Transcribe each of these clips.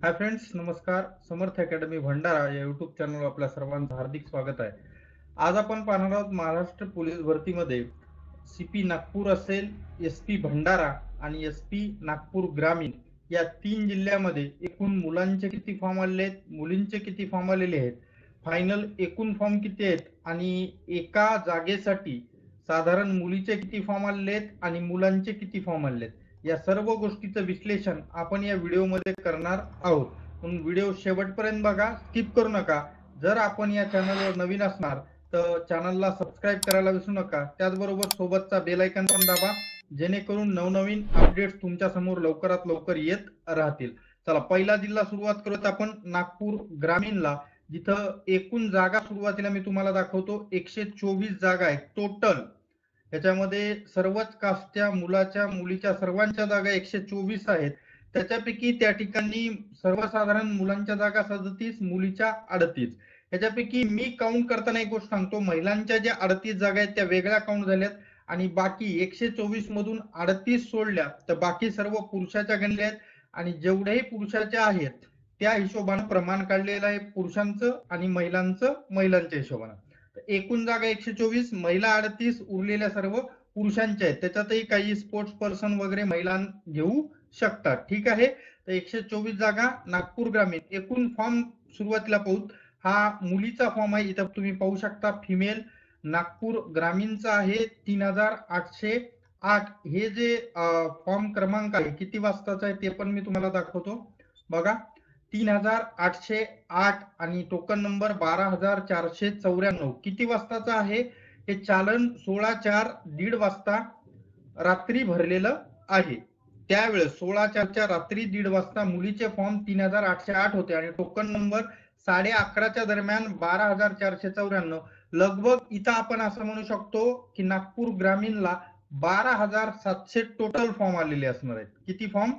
Hi friends, नमस्कार. समर्थ academy Bhandara या YouTube चॅनलवर आपल्या सर्वांचं हार्दिक स्वागत आहे. आज आपण पाहणार आहोत महाराष्ट्र पोलीस भरतीमध्ये सीपी नागपूर असेल, एसपी भंडारा आणि एसपी नागपूर ग्रामीण या 3 जिल्ह्यामध्ये एकूण मुलांचे किती फॉर्म आलेले आहेत, मुलींचे किती फॉर्म आलेले आहेत, फायनल एकूण फॉर्म किती आहेत आणि एका जागेसाठी साधारण मुलीचे किती फॉर्म आलेले आहेत आणि मुलांचे किती फॉर्म आलेले आहेत, या सर्व गोष्टीचं विश्लेषण आपण या व्हिडिओमध्ये करणार आहोत. म्हणून व्हिडिओ शेवटपर्यंत बघा, स्किप करू नका. जर आपण या चॅनलवर नवीन असणार तर चॅनलला सबस्क्राईब करायला विसरू नका. त्याचबरोबर सोबतचा बेल आयकॉन पण दाबा, जेणेकरून नवनवीन अपडेट्स तुमच्या समोर लवकरात लवकर येत राहतील. चला, पहिला जिल्हा सुरुवात करूत आपण नागपूर ग्रामीणला, जिथं एकूण जागा सुरुवातीला मी तुम्हाला दाखवतो 124 जागा आहेत टोटल. त्याच्यामध्ये सर्वच कास्टच्या मुलाच्या मुलीच्या सर्वांच्या जागा 124 आहेत. त्याच्यापैकी त्या ठिकाणी सर्वसाधारण मुलांच्या जागा 37, मुलीच्या 38. याच्यापैकी मी काउंट करताना एक गोष्ट सांगतो, महिलांच्या ज्या 38 जागा आहेत त्या वेगळ्या काउंट झाल्यात आणि बाकी 124 मधून 38 सोडल्या तर बाकी सर्व पुरुषाच्या गणल्या आहेत. आणि जेवढेही पुरुषाच्या आहेत त्या हिशोबाने प्रमाण काढलेलं आहे पुरुषांचं आणि महिलांचं महिलांच्या हिशोबाने. एकूण जागा 124, महिला 38, उरलेल्या सर्व पुरुषांच्या आहेत. त्याच्यातही काही स्पोर्ट्स पर्सन वगैरे महिला घेऊ शकतात. ठीक आहे. तर 124 जागा नागपूर ग्रामीण. एकूण फॉर्म सुरुवातीला पाहू. हा मुलीचा फॉर्म आहे, इथं तुम्ही पाहू शकता. फिमेल नागपूर ग्रामीणचा आहे 3808. हे जे फॉर्म क्रमांक आहे किती वाजताचा आहे ते पण मी तुम्हाला दाखवतो. बघा, 3808 आणि टोकन नंबर 12494. किती वाजताचा आहे हे चालन? 16/4 1:30 वाजता रात्री भरलेलं आहे. त्यावेळेस 16/4 रात्री 1:30 वाजता मुलीचे फॉर्म 3808 होते आणि टोकन नंबर 11:30 दरम्यान 12494. लगभग इथं आपण असं म्हणू शकतो की नागपूर ग्रामीणला 12700 टोटल फॉर्म आलेले असणार आहेत. किती फॉर्म?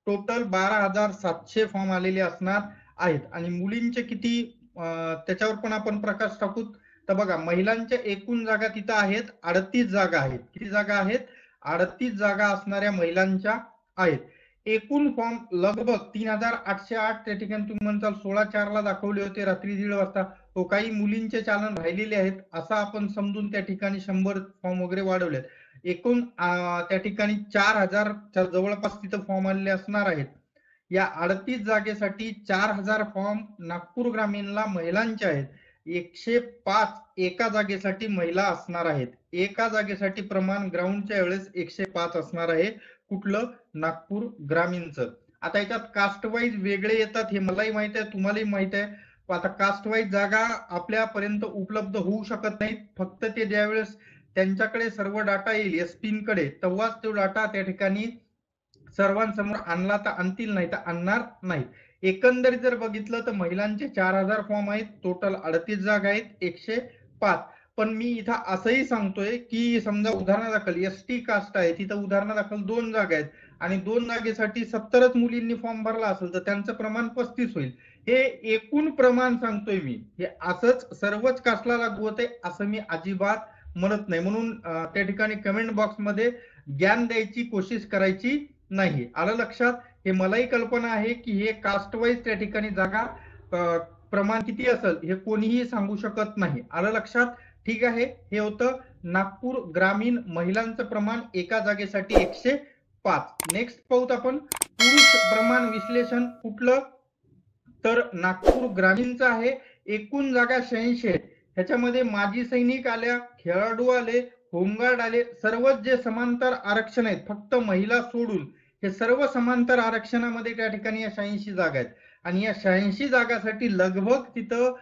टोटल 12700 फॉर्म आलेले असणार आहेत. आणि मुलींचे किती त्याच्यावर पण आपण प्रकाश टाकू. तर बघा, महिलांच्या एकूण जागा तिथं आहेत 38 जागा आहेत. किती जागा आहेत? 38 जागा असणाऱ्या महिलांच्या आहेत. एकूण फॉर्म लगभग 3808. त्या ठिकाणी तुम्ही म्हणताल 16/4 ला दाखवले होते रात्री 1:30 वाजता. तो काही मुलींचे चालन राहिलेले आहेत असं आपण समजून त्या ठिकाणी 100 फॉर्म वगैरे वाढवलेत. एकूण त्या ठिकाणी 4000 जवळपास तिथं फॉर्म आलेले असणार आहेत. या 38 जागेसाठी 4000 फॉर्म नागपूर ग्रामीणला महिलांचे आहेत. 105 एका जागेसाठी महिला असणार आहेत. एका जागेसाठी प्रमाण ग्राउंडच्या वेळेस 105 असणार आहे. कुठलं? नागपूर ग्रामीणचं. आता याच्यात कास्ट वाईज वेगळे येतात, हे मलाही माहित आहे, तुम्हालाही माहित आहे. आता कास्ट वाईज जागा आपल्यापर्यंत उपलब्ध होऊ शकत नाहीत. फक्त ते ज्यावेळेस त्यांच्याकडे सर्व डाटा येईल एसपींकडे, तेव्हाच तो डाटा त्या ठिकाणी सर्वांसमोर आणला तर आणतील, नाही तर आणणार नाही. एकंदरीत जर बघितलं तर महिलांचे 4000 फॉर्म आहेत. टोटल 38 जागा आहेत, 105. पण मी इथं असंही सांगतोय की समजा उदाहरणादाखल एसटी कास्ट आहे, तिथं उदाहरणादाखल 2 जागा आहेत आणि 2 जागेसाठी 70च मुलींनी फॉर्म भरला असेल तर त्यांचं प्रमाण 35 होईल. हे एकूण प्रमाण सांगतोय मी. हे असंच सर्वच कास्टला लागू होते असं मी अजिबात म्हणत नाही. म्हणून त्या ठिकाणी कमेंट बॉक्समध्ये ज्ञान द्यायची कोशिश करायची नाही. आलं लक्षात? हे मलाही कल्पना आहे की हे कास्ट वाईज त्या ठिकाणी जागा प्रमाण किती असेल हे कोणीही सांगू शकत नाही. आलं लक्षात? ठीक आहे. हे होतं नागपूर ग्रामीण महिलांचं प्रमाण एका जागेसाठी 105. नेक्स्ट पाहूत आपण पुरुष प्रमाण विश्लेषण. कुठलं? तर नागपूर ग्रामीणचं आहे. एकूण जागा 86 आहेत. ह्याच्यामध्ये माजी सैनिक आल्या, खेळाडू आले, होमगार्ड आले, सर्वच जे समांतर आरक्षण आहेत फक्त महिला सोडून हे सर्व समांतर आरक्षणामध्ये त्या ठिकाणी या 86 जागा आहेत. आणि या 86 जागासाठी लगभग तिथं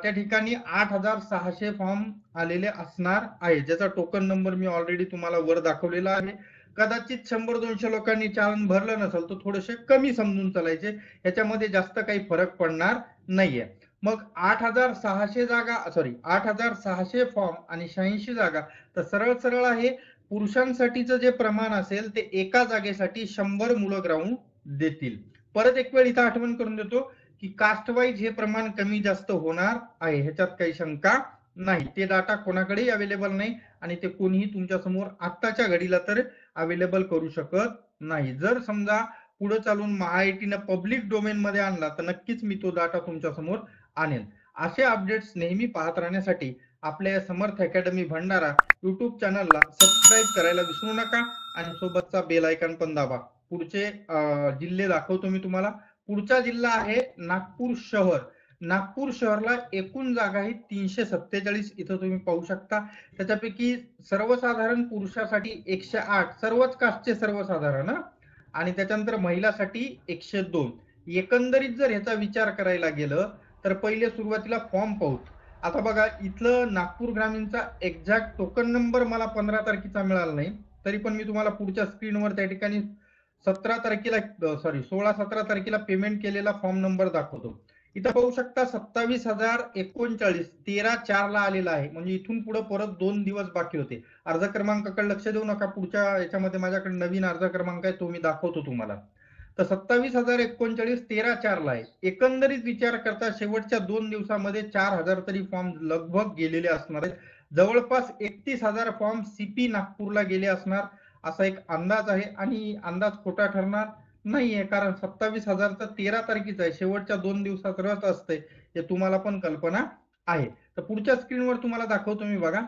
त्या ठिकाणी 8600 फॉर्म आलेले असणार आहे, ज्याचा टोकन नंबर मी ऑलरेडी तुम्हाला वर दाखवलेला आहे. कदाचित 100-200 लोकांनी चालन भरलं नसेल तर थोडेसे कमी समजून चालायचे, ह्याच्यामध्ये जास्त काही फरक पडणार नाहीये. मग 8600 जागा, सॉरी 8600 फॉर्म आणि 86 जागा, तर सरळ सरळ आहे. पुरुषांसाठीचं जे प्रमाण असेल ते एका जागेसाठी 100 मुलं ग्राउंड देतील. परत एक वेळ इथं आठवण करून देतो की कास्ट वाईज हे प्रमाण कमी जास्त होणार आहे, ह्याच्यात काही शंका नाही. ते डाटा कोणाकडेही अवेलेबल नाही आणि ते कोणीही तुमच्या समोर आत्ताच्या घडीला तर अवेलेबल करू शकत नाही. जर समजा पुढे चालून महाआयटीनं पब्लिक डोमेन मध्ये आणला तर नक्कीच मी तो डाटा तुमच्या समोर आणेन. असे अपडेट्स नेहमी पाहत राहण्यासाठी आपल्या या समर्थ अकॅडमी भंडारा युट्यूब चॅनलला सबस्क्राईब करायला विसरू नका आणि सोबतचा बेल आयकॉन पण दाबा. पुढचे जिल्हे दाखवतो मी तुम्हाला. पुढचा जिल्हा आहे नागपूर शहर. नागपूर शहरला एकूण जागा आहे 347. इथं तुम्ही पाहू शकता. त्याच्यापैकी सर्वसाधारण पुरुषासाठी 108, सर्वच कास्टचे सर्वसाधारण, आणि त्याच्यानंतर महिलासाठी 102. एकंदरीत जर ह्याचा विचार करायला गेलं तर पहिले सुरुवातीला फॉर्म पाहू. आता बघा इथलं नागपूर ग्रामीणचा एक्झॅक्ट टोकन नंबर मला 15 तारखेचा मिळाला नाही, तरी पण मी तुम्हाला पुढच्या स्क्रीनवर त्या ठिकाणी 17 तारखेला 16-17 तारखेला पेमेंट केलेला फॉर्म नंबर दाखवतो. इथं पाहू शकता 27,039 13/4 ला आलेला आहे. म्हणजे इथून पुढे परत 2 दिवस बाकी होते. अर्ज क्रमांकाकडे लक्ष देऊ नका, पुढच्या याच्यामध्ये माझ्याकडे नवीन अर्ज क्रमांक आहे तो मी दाखवतो तुम्हाला. तर 27,039 13/4 ला आहे. एकंदरीत विचार करता शेवटच्या 2 दिवसामध्ये 4,000 तरी फॉर्म लगभग गेलेले असणार आहेत. जवळपास 31,000 फॉर्म सीपी नागपूरला गेले असणार असा एक अंदाज आहे, आणि अंदाज खोटा ठरणार नाहीये, कारण 27,000 तर 13 तारखेचा आहे, शेवटच्या 2 दिवसात रस असते हे तुम्हाला पण कल्पना आहे. तर पुढच्या स्क्रीनवर तुम्हाला दाखवतो मी बघा.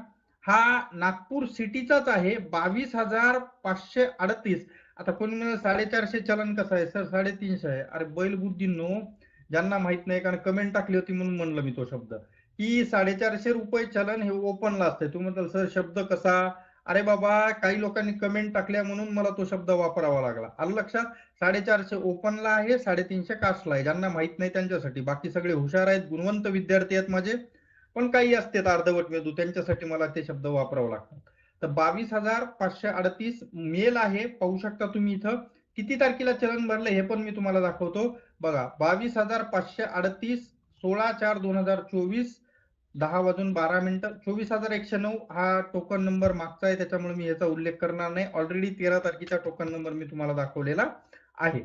हा नागपूर सिटीचाच आहे 22,538. आता कोणी म्हणेल 450 चलन कसं आहे सर, 350 आहे. अरे बैलबुद्धींनो, ज्यांना माहित नाही, कारण कमेंट टाकली होती म्हणून म्हणलं मी तो शब्द, की 450 रुपये चलन हे ओपनला असते. तुम्ही म्हणताल सर शब्द कसा, अरे बाबा काही लोकांनी कमेंट टाकल्या म्हणून मला तो शब्द वापरावा लागला. आलं लक्षात. 450 ओपनला आहे, 350 कास्टला आहे. ज्यांना माहित नाही त्यांच्यासाठी, बाकी सगळे हुशार आहेत, गुणवंत विद्यार्थी आहेत माझे, पण काही असतात अर्धवट मेंदू, त्यांच्यासाठी मला ते शब्द वापरावं लागतात. तर 22,538 मेल आहे, पाहू शकता तुम्ही इथं. किती तारखेला चलन भरलं हे पण मी तुम्हाला दाखवतो बघा. 22,538 16/4/2024 10:12 24,109 हा टोकन नंबर मागचा आहे, त्याच्यामुळे मी याचा उल्लेख करणार नाही. ऑलरेडी 13 तारखेचा टोकन नंबर मी तुम्हाला दाखवलेला आहे.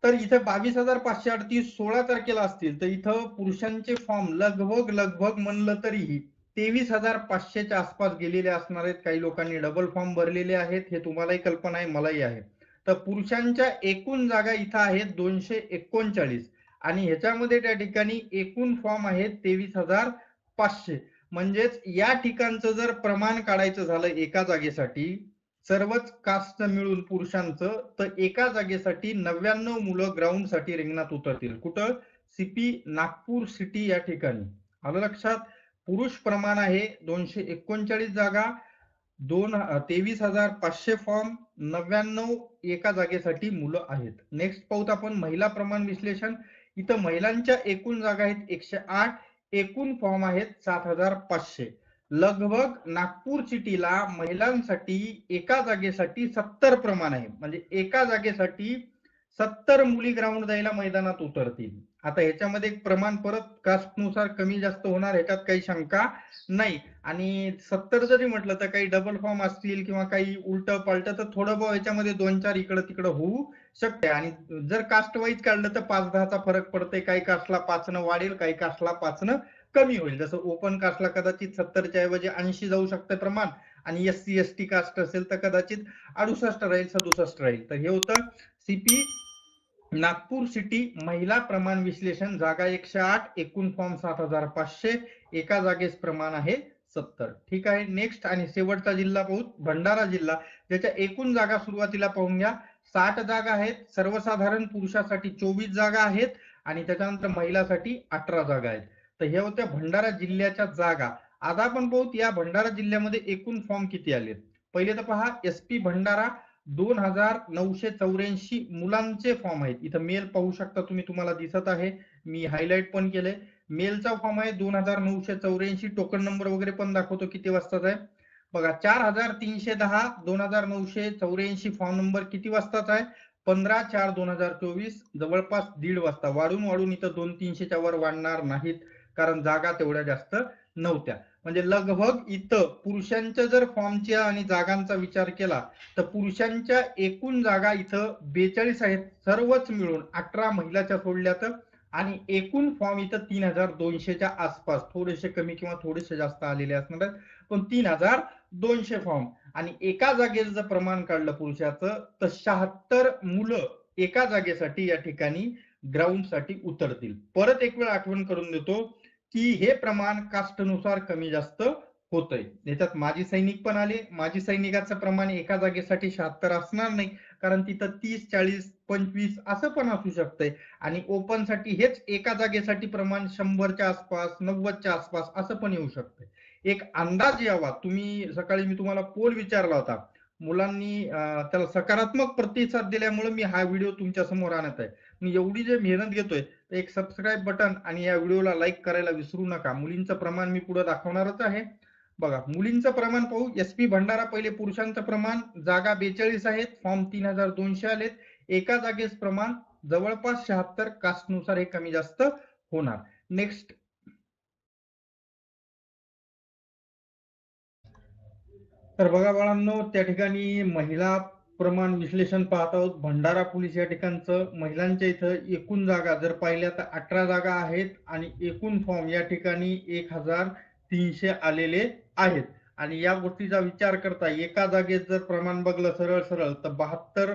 तर इथे 22,538 16 तारखेला असतील तर इथं पुरुषांचे फॉर्म लगभग म्हणलं तरीही 23,500च्या आसपास गेलेले असणार आहेत. काही लोकांनी डबल फॉर्म भरलेले आहेत, हे तुम्हालाही कल्पना आहे, मलाही आहे. तर पुरुषांच्या एकूण जागा इथं आहेत 239, आणि ह्याच्यामध्ये त्या ठिकाणी एकूण फॉर्म आहेत 23,500. म्हणजेच या ठिकाणचं जर प्रमाण काढायचं झालं एका जागेसाठी, सर्वच कास्ट मिळून पुरुषांचं, तर एका जागेसाठी 99 मुलं ग्राउंड साठी रिंगणात उतरतील. कुठं? सीपी नागपूर सिटी या ठिकाणी. आलं लक्षात. पुरुष प्रमाण आहे 239 जागा, 23,500 फॉर्म, 99 एका जागेसाठी मुलं आहेत. नेक्स्ट पाहूत आपण महिला प्रमाण विश्लेषण. इथं महिलांच्या एकूण जागा आहेत 108, एकूण फॉर्म आहेत 7,500. लगभग नागपूर सिटीला महिलांसाठी एका जागेसाठी 70 प्रमाण आहे. म्हणजे एका जागेसाठी 70 मुली ग्राउंड द्यायला मैदानात उतरतील. आता ह्याच्यामध्ये प्रमाण परत कास्टनुसार कमी जास्त होणार, ह्याच्यात काही शंका नाही. आणि 70 जरी म्हटलं तर काही डबल फॉर्म असतील किंवा काही उलट पालट, तर थोडं बहुत ह्याच्यामध्ये 2-4 इकडं तिकडं होऊ शकते. आणि जर कास्ट वाईज काढलं तर 5-10चा फरक पडते. काही कास्टला 5 वाढेल, काही कास्टला 5 कमी होईल. जसं ओपन कास्टला कदाचित 70च्या ऐवजी 80 जाऊ शकते प्रमाण, आणि SC ST कास्ट असेल तर कदाचित 68 राहील, 67 राहील. तर हे होतं सीपी नागपूर सिटी महिला प्रमाण विश्लेषण. जागा 108, एकूण फॉर्म 7,500, एका जागेस प्रमाण आहे 70. ठीक आहे. नेक्स्ट आणि शेवटचा जिल्हा पाहू, भंडारा जिल्हा, ज्याच्या एकूण जागा सुरुवातीला पाहून घ्या. 60 जागा आहेत. सर्वसाधारण पुरुषासाठी 24 जागा आहेत, आणि त्याच्यानंतर महिलासाठी 18 जागा आहेत. तर हे होत्या भंडारा जिल्ह्याच्या जागा. आता आपण पाहू या भंडारा जिल्ह्यामध्ये एकूण फॉर्म किती आले. पहिले तर पहा, SP भंडारा 2,984 मुलांचे फॉर्म आहेत. इथं मेल पाहू शकता तुम्ही, तुम्हाला दिसत आहे, मी हायलाइट पण केलंय. मेलचा फॉर्म आहे 2,984. टोकन नंबर वगैरे पण दाखवतो किती वाजताचा आहे बघा. 4,310 2,984 फॉर्म नंबर किती वाजताचा आहे? 15/4/2024, जवळपास 1:30 वाजता. वाढून इथं 200-300च्या वर वाढणार नाहीत, कारण जागा तेवढ्या जास्त नव्हत्या. म्हणजे लगभग इथं पुरुषांच्या जर फॉर्मच्या आणि जागांचा विचार केला तर पुरुषांच्या एकूण जागा इथं 42 आहेत, सर्वच मिळून 18 महिलाच्या सोडल्या तर, आणि एकूण फॉर्म इथं 3,200च्या आसपास, थोडेसे कमी किंवा थोडेसे जास्त आलेले असणार आहेत, पण 3,200 फॉर्म. आणि एका जागेचं जर प्रमाण काढलं पुरुषाचं तर 76 मुलं एका जागेसाठी या ठिकाणी ग्राउंडसाठी उतरतील. परत एक वेळ आठवण करून देतो की हे प्रमाण कास्टनुसार कमी जास्त होतंय. याच्यात माजी सैनिक पण आले. माजी सैनिकाचं प्रमाण एका जागेसाठी 76 असणार नाही, कारण तिथं 30, 40, 25 असं पण असू शकतंय. आणि ओपन साठी हेच एका जागेसाठी प्रमाण 100च्या आसपास, 90च्या आसपास असं पण येऊ शकतंय. एक अंदाज यावा. तुम्ही सकाळी मी तुम्हाला पोल विचारला होता. मुलांनी त्याला सकारात्मक प्रतिसाद दिल्यामुळे मी हा व्हिडिओ तुमच्या समोर आणत आहे. मी एवढी जे मेहनत घेतोय, एक सबस्क्राईब बटन आणि या व्हिडिओला लाईक करायला विसरू नका. मुलींचं प्रमाण मी पुढे दाखवणारच आहे. बघा, मुलींचं प्रमाण पाहू. SP भंडारा पहिले. पुरुषांचं प्रमाण जागा 42 आहेत, फॉर्म 3200 आलेत. एका जागेस प्रमाण जवळपास 76. कास्टनुसार हे कमी जास्त होणार. नेक्स्ट. तर बघा बाळांनो, त्या ठिकाणी महिला प्रमाण विश्लेषण पाहत आहोत. भंडारा पोलीस या ठिकाणचं महिलांच्या इथं एकूण जागा जर पाहिल्या तर 18 जागा आहेत आणि एकूण फॉर्म या ठिकाणी 1300 आलेले आहेत. आणि या गोष्टीचा विचार करता एका जागेत जर प्रमाण बघलं सरळ सरळ तर 72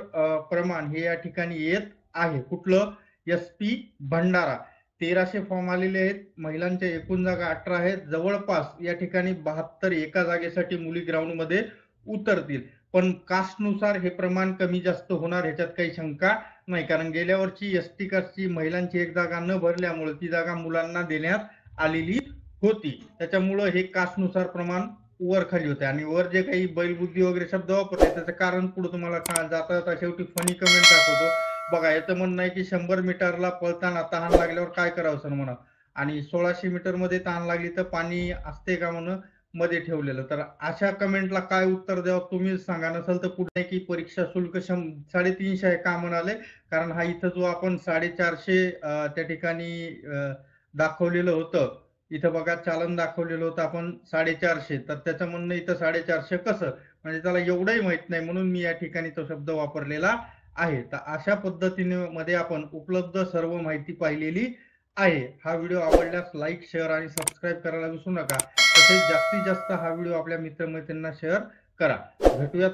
प्रमाण हे या ठिकाणी येत आहे. कुठलं? SP भंडारा. 1300 फॉर्म आलेले आहेत. महिलांच्या एकूण जागा 18 आहेत. जवळपास या ठिकाणी 72 एका जागेसाठी मुली ग्राउंड मध्ये उतरतील. पण कास्टनुसार हे प्रमाण कमी जास्त होणार, ह्याच्यात काही शंका नाही. कारण गेल्या वर्षी ST कास्टची महिलांची एक जागा न भरल्यामुळे ती जागा मुलांना देण्यात आलेली होती. त्याच्यामुळे हे कास्टनुसार प्रमाण वर खाली होते. आणि वर जे काही बैलबुद्धी वगैरे शब्द वापरले त्याचं कारण पुढे तुम्हाला जाता जाता शेवटी फनी कमेंट दाखवतो. बघा, याचं म्हणणं आहे की 100 मीटरला पळताना तहान लागल्यावर काय करावं सर म्हणा, आणि 1600 मीटर मध्ये तहान लागली तर पाणी असते का म्हणून मध्ये ठेवलेलं. तर अशा कमेंटला काय उत्तर द्यावं तुम्हीच सांगा. नसेल तर पुढे की परीक्षा शुल्क 350 आहे का म्हणाले, कारण हा इथं जो आपण 450 त्या ठिकाणी दाखवलेलं होतं, इथं बघा चालन दाखवलेलं होतं आपण 450, तर त्याचं म्हणणं इथं 450 कसं, म्हणजे त्याला एवढंही माहित नाही, म्हणून मी या ठिकाणी तो शब्द वापरलेला आहे. तर अशा पद्धतीने मध्ये आपण उपलब्ध सर्व माहिती पाहिलेली आहे. हा व्हिडिओ आवडल्यास लाईक, शेअर आणि सबस्क्राईब करायला विसरू नका. तसेच जास्तीत जास्त हा व्हिडिओ आपल्या मित्रमैत्रिणींना शेअर करा. भेटूयात